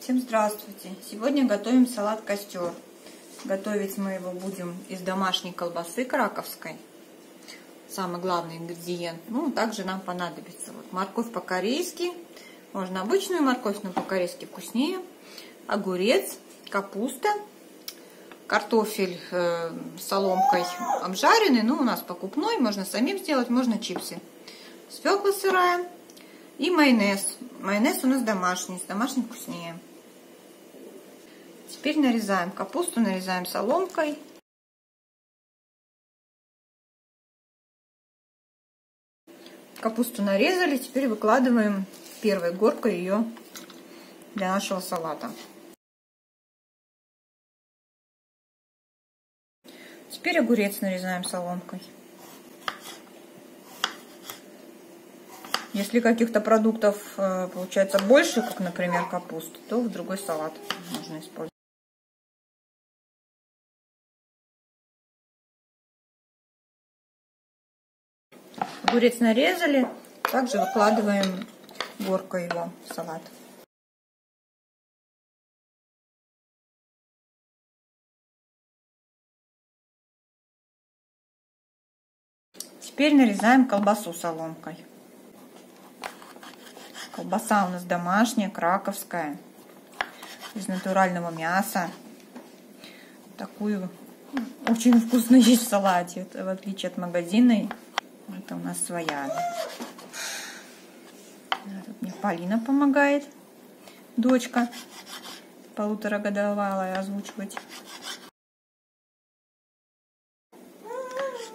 Всем здравствуйте! Сегодня готовим салат «Костер». Готовить мы его будем из домашней колбасы краковской. Самый главный ингредиент. Также нам понадобится морковь по-корейски. Можно обычную морковь, но по-корейски вкуснее. Огурец, капуста, картофель с соломкой обжаренный. У нас покупной. Можно самим сделать, можно чипсы. Свекла сырая и майонез. Майонез у нас домашний, с домашним вкуснее. Теперь нарезаем капусту, нарезаем соломкой. Капусту нарезали, теперь выкладываем первой горкой ее для нашего салата. Теперь огурец нарезаем соломкой. Если каких-то продуктов получается больше, как, например, капуста, то в другой салат можно использовать. Огурец нарезали, также выкладываем горкой его в салат. Теперь нарезаем колбасу соломкой. Колбаса у нас домашняя, краковская, из натурального мяса. Такую очень вкусно есть в салате, это в отличие от магазинной. Это у нас своя. Тут мне Полина помогает, дочка, 1,5-годовалая, озвучивать.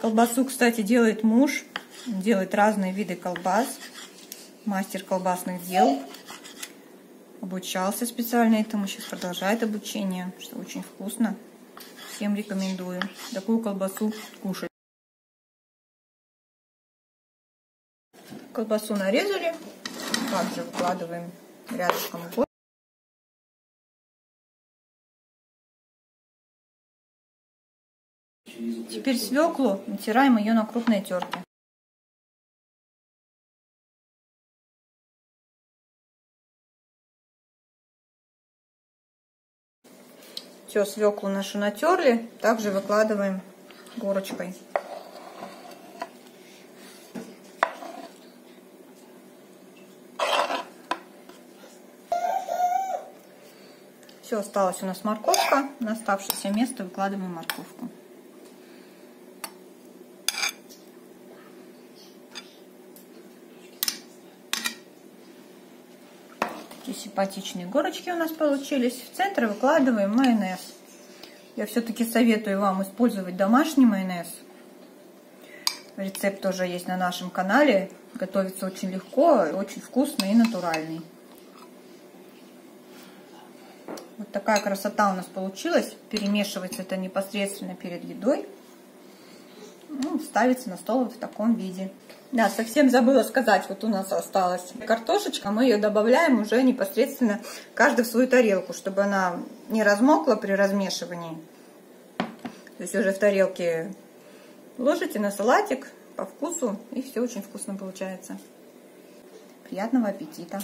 Колбасу, кстати, делает муж. Он делает разные виды колбас. Мастер колбасных дел. Обучался специально этому. Сейчас продолжает обучение, что очень вкусно. Всем рекомендую такую колбасу кушать. Колбасу нарезали. Также выкладываем рядышком. Теперь свеклу натираем ее на крупной терке. Все, свеклу нашу натерли. Также выкладываем горочкой. Все, осталась у нас морковка. На оставшееся место выкладываем морковку. Такие симпатичные горочки у нас получились. В центр выкладываем майонез. Я все-таки советую вам использовать домашний майонез. Рецепт тоже есть на нашем канале. Готовится очень легко, очень вкусно и натуральный. Вот такая красота у нас получилась. Перемешивается это непосредственно перед едой. Ставится на стол вот в таком виде. Да, совсем забыла сказать, вот у нас осталась картошечка. Мы ее добавляем уже непосредственно каждый в свою тарелку, чтобы она не размокла при размешивании. То есть уже в тарелке ложите на салатик по вкусу, и все очень вкусно получается. Приятного аппетита!